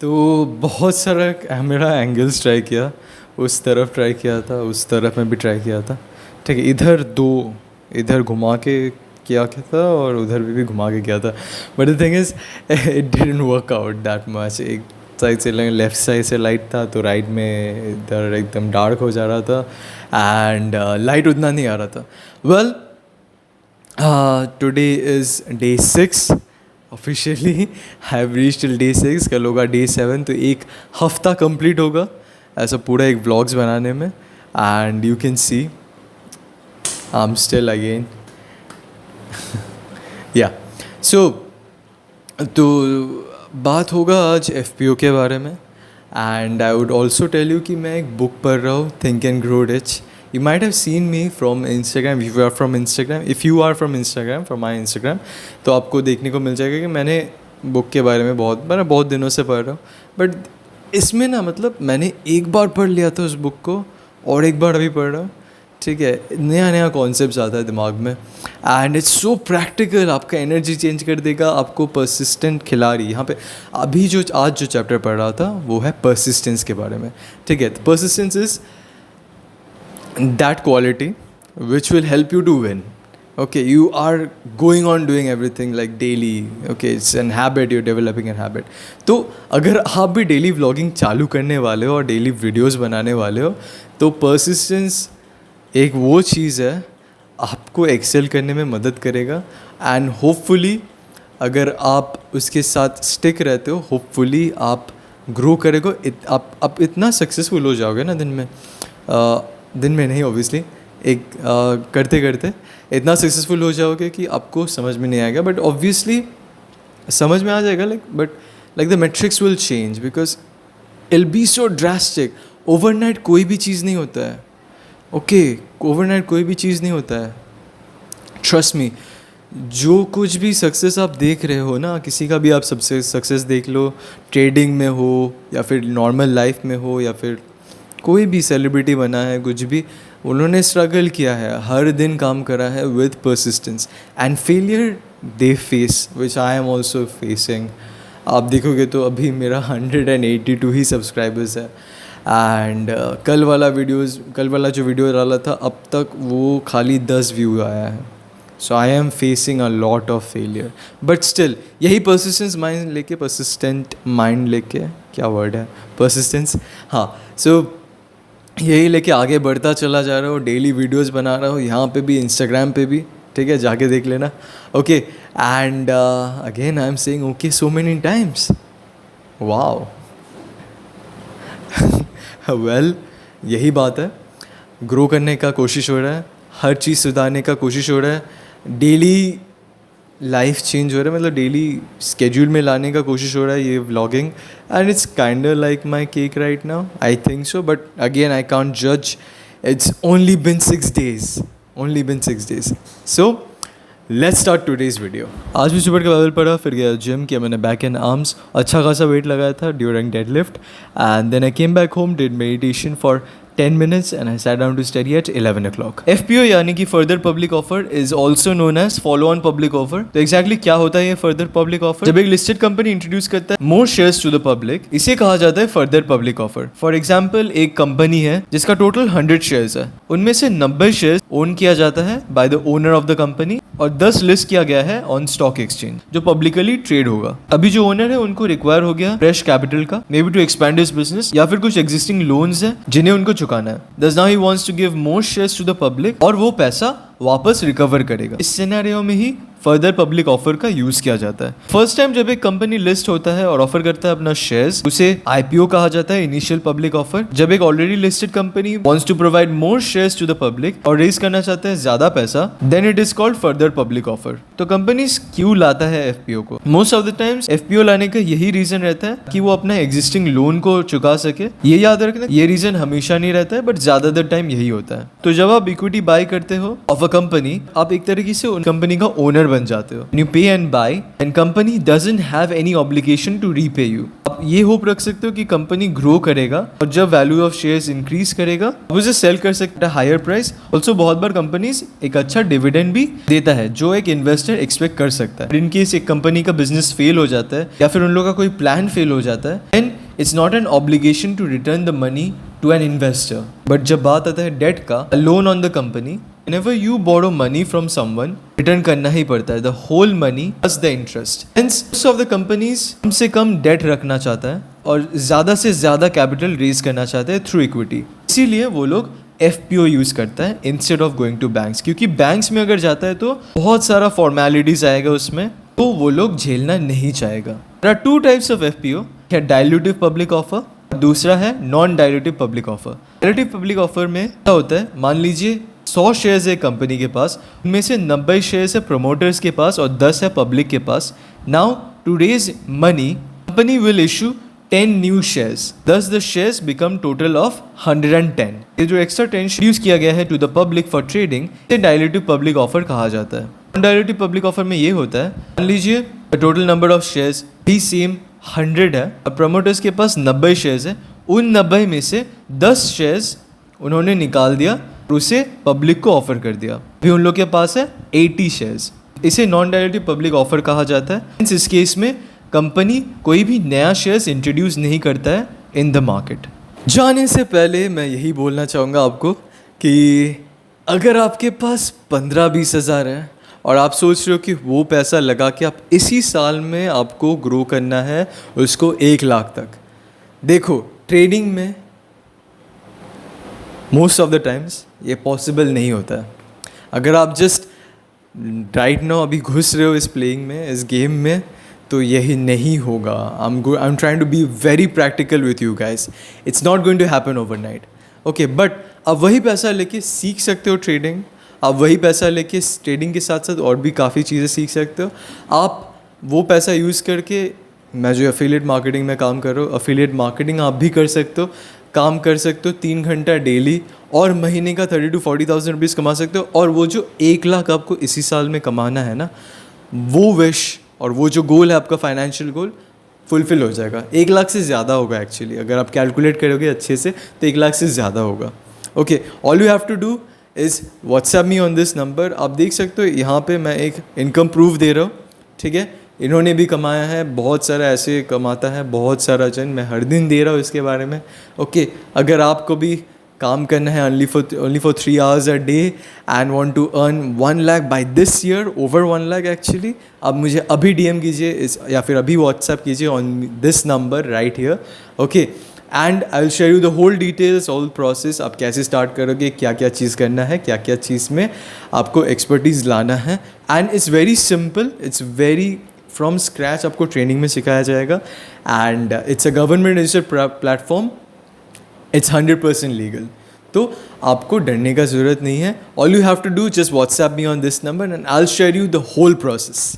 तो बहुत सारा मेरा एंगल्स ट्राई किया, उस तरफ ट्राई किया था, उस तरफ में भी ट्राई किया था, ठीक है। इधर घुमा के किया था और उधर भी घुमा के किया था, but the thing is it didn't work out that much. एक साइड से लेफ़्ट साइड से लाइट था तो राइट में इधर एकदम डार्क हो जा रहा था एंड लाइट उतना नहीं आ रहा था। Well, today is day 6 officially. I have reach till day 6, कल होगा डे 7, तो एक हफ्ता कंप्लीट होगा ऐसा पूरा एक व्लॉग्स बनाने में। And you can see I am still again या सो तो बात होगा आज FPO के बारे में। And I would also tell you कि मैं एक बुक पढ़ रहा हूँ, think and grow rich. You might have seen me from Instagram, if you are from Instagram, from my Instagram, तो आपको देखने को मिल जाएगा कि मैंने बुक के बारे में बहुत दिनों से पढ़ रहा हूँ। बट इसमें ना मतलब मैंने एक बार पढ़ लिया था उस बुक को और एक बार अभी पढ़ रहा हूँ, ठीक है। नया कॉन्सेप्ट आता है दिमाग में एंड इट्स सो प्रैक्टिकल, आपका एनर्जी चेंज कर देगा, आपको परसिस्टेंट खिलाड़ी। यहाँ पे अभी आज जो चैप्टर पढ़ रहा था वो है परसिस्टेंस के बारे में, ठीक है। Persistence is that quality which will help you to win. Okay, you are going on doing everything like daily. Okay, it's an habit, you're developing a habit. तो अगर आप भी डेली व्लॉगिंग चालू करने वाले हो और डेली वीडियोस बनाने वाले हो तो परसिस्टेंस एक वो चीज़ है आपको एक्सेल करने में मदद करेगा। एंड होपफुली अगर आप उसके साथ स्टिक रहते हो, होपफुली आप ग्रो करेगा। आप इतना सक्सेसफुल हो जाओगे ना दिन में नहीं ऑब्वियसली, एक करते करते इतना सक्सेसफुल हो जाओगे कि आपको समझ में नहीं आएगा, बट ऑब्वियसली समझ में आ जाएगा। Like the metrics will change because it'll be so drastic. Overnight कोई भी चीज़ नहीं होता है, ओके, ओवरनाइट कोई भी चीज़ नहीं होता है। ट्रस्ट मी, जो कुछ भी सक्सेस आप देख रहे हो ना, किसी का भी आप सबसे सक्सेस देख लो, ट्रेडिंग में हो या फिर नॉर्मल लाइफ में हो या फिर कोई भी सेलिब्रिटी बना है, कुछ भी, उन्होंने स्ट्रगल किया है, हर दिन काम करा है with persistence and failure they face, which I am also facing. आप देखोगे तो अभी मेरा 182 ही सब्सक्राइबर्स है एंड कल वाला जो वीडियो डाला था अब तक वो खाली 10 व्यू आया है। So I am facing a lot of failure, but still यही परसिस्टेंट माइंड लेके क्या वर्ड है, परसिस्टेंस, हाँ। सो यही लेके आगे बढ़ता चला जा रहा हूँ, डेली वीडियोस बना रहा हूँ, यहाँ पे भी, इंस्टाग्राम पे भी, ठीक है, जाके देख लेना, okay. And again I am saying okay so many times, wow. Well, यही बात है, ग्रो करने का कोशिश हो रहा है, हर चीज़ सुधारने का कोशिश हो रहा है, डेली लाइफ चेंज हो रहा है, मतलब डेली स्केड्यूल में लाने का कोशिश हो रहा है ये vlogging. And it's kind like my cake right now, I think so, but again I can't जज, it's only been 6 days। So let's start today's video. आज भी सुबह के बादल पड़ा, फिर गया जिम किया मैंने, बैक एंड आर्म्स, अच्छा खासा वेट लगाया था during deadlift. And then I came back home, did meditation for 10 minutes and I sat down to study at 11 o'clock. FPO यानी कि further public offer is also known as follow on public offer. तो exactly क्या होता है ये further public offer? जब एक listed company introduce करता है मोर शेयर्स टू द पब्लिक, इसे कहा जाता है further public offer. For example, एक कंपनी है जिसका टोटल 100 शेयर्स है, उनमें से 90 शेयर्स ओन किया जाता है by the owner of the company और 10 लिस्ट किया गया है ऑन स्टॉक एक्सचेंज जो पब्लिकली ट्रेड होगा। अभी जो ओनर है उनको रिक्वायर हो गया फ्रेश कैपिटल का, maybe to expand his business, या फिर कुछ एग्जिस्टिंग लोन्स है जिन्हें उनको चुकाना है। Thus now he wants to give more shares to the public और वो पैसा वापस रिकवर करेगा। इस सिनेरियो में ही फर्दर पब्लिक ऑफर का यूज किया जाता है। फर्स्ट टाइम जब एक कंपनी लिस्ट होता है और ऑफर करता है अपना शेयर्स, उसे IPO कहा जाता है, इनिशियल पब्लिक ऑफर। जब एक already listed company wants to provide more shares to the public और रेज करना चाहते हैं ज्यादा पैसा, then it is called further public offer. तो कंपनीज क्यों लाता है FPO को? Most of the times FPO लाने का यही रीजन रहता है कि वो अपना एग्जिस्टिंग लोन को चुका सके। ये याद रखना, ये रीजन हमेशा नहीं रहता है, बट ज्यादातर टाइम यही होता है। तो जब आप इक्विटी बाय करते हो ऑफ अ कंपनी, आप एक तरीके से उन कंपनी का ओनर बन जाते हो। You pay and buy and company doesn't have any obligation to repay you. आप आप ये होप रख सकते हो कि कंपनी ग्रो करेगा और जब वैल्यू ऑफ शेयर्स इंक्रीज करेगा आप उसे सेल कर सकते हैं हायर प्राइस। ऑल्सो बहुत बार कंपनीज एक अच्छा डिविडेंड भी देता है जो एक इन्वेस्टर एक्सपेक्ट कर सकता है। इन केस एक कंपनी का बिजनेस फेल हो जाता है या फिर उन लोगों का कोई प्लान फेल हो जाता है, and it's not an obligation to return the money to an investor. But जब बात आता है डेट का, loan on the company, whenever you borrow money from someone, return करना ही पड़ता है, the whole money plus the interest. Hence, most of the companies कम से कम डेट रखना चाहता है और ज़्यादा से ज़्यादा कैपिटल रेज करना चाहते हैं थ्रू इक्विटी। इसीलिए वो लोग FPO यूज़ करता है instead of going to banks, क्योंकि बैंक्स में अगर जाता है तो बहुत सारा फॉर्मेलिटीज़ आएगा उसमें, तो वो लोग झेलना नहीं चाहेगा। There are two types of FPO, है डाइल्यूटिव पब्लिक ऑफर, दूसरा है non dilutive public offer. Dilutive public offer में क्या होता है, मान लीजिए 100 शेयर्स है कंपनी के पास, उनमें से 90 शेयर्स है प्रोमोटर्स के पास और 10 है पब्लिक के पास। Now to raise money company will issue 10 new shares, thus the shares become total of 110। ये जो एक्स्ट्रा 10 इंट्रोड्यूस किया गया है to the public for trading, इसे डाइल्यूटिव पब्लिक ऑफर कहा जाता है। डाइल्यूटिव पब्लिक ऑफर में ये होता है, मान लीजिए टोटल नंबर ऑफ शेयर्स भी सेम 100 है और प्रमोटर्स के पास 90 शेयर्स है, उन 90 में से 10 शेयर्स उन्होंने निकाल दिया और उसे पब्लिक को ऑफर कर दिया, अभी उन लोग के पास है 80 शेयर्स। इसे नॉन डाइल्यूटिव पब्लिक ऑफर कहा जाता है। इस केस में कंपनी कोई भी नया शेयर्स इंट्रोड्यूस नहीं करता है इन द मार्केट। जाने से पहले मैं यही बोलना चाहूँगा आपको कि अगर आपके पास 15-20 हज़ार है और आप सोच रहे हो कि वो पैसा लगा के आप इसी साल में आपको ग्रो करना है उसको 1 लाख तक, देखो ट्रेडिंग में मोस्ट ऑफ द टाइम्स ये पॉसिबल नहीं होता है। अगर आप जस्ट राइट नाउ अभी घुस रहे हो इस प्लेइंग में, इस गेम में, तो यही नहीं होगा। I am trying to be very practical with you guys, it's not going to happen overnight, okay. But आप वही पैसा लेके सीख सकते हो ट्रेडिंग, आप वही पैसा लेके ट्रेडिंग के साथ साथ और भी काफ़ी चीज़ें सीख सकते हो। आप वो पैसा यूज़ करके, मैं जो एफिलिएट मार्केटिंग में काम कर रहा हूँ, एफिलिएट मार्केटिंग आप भी कर सकते हो, काम कर सकते हो 3 घंटा डेली और महीने का 30,000 to 40,000 रुपीज़ कमा सकते हो। और वो जो 1 लाख आपको इसी साल में कमाना है ना, वो विश और वो जो गोल है आपका फाइनेंशियल गोल फुलफिल हो जाएगा। 1 लाख से ज़्यादा होगा एक्चुअली, अगर आप कैलकुलेट करोगे अच्छे से तो 1 लाख से ज़्यादा होगा, okay. All you have to do is WhatsApp me on this number. आप देख सकते हो यहाँ पे मैं एक इनकम प्रूफ दे रहा हूँ, ठीक है। इन्होंने भी कमाया है, बहुत सारा ऐसे कमाता है, बहुत सारा जन, मैं हर दिन दे रहा हूँ इसके बारे में, ओके। अगर आपको भी काम करना है only for 3 hours a day and want to earn 1 lakh by this year, over 1 lakh actually, आप मुझे अभी DM कीजिए इस, या फिर अभी व्हाट्सएप कीजिए on this number right here, okay. And I will share you the whole details, all process, आप कैसे स्टार्ट करोगे, क्या क्या चीज़ करना है, क्या क्या चीज़ में आपको एक्सपर्टीज़ लाना है। And it's very simple, it's very from scratch आपको ट्रेनिंग में सिखाया जाएगा। And it's a government registered platform, it's 100% legal, तो आपको डरने का ज़रूरत नहीं है। All you have to do just WhatsApp me on this number and I will share you the whole process.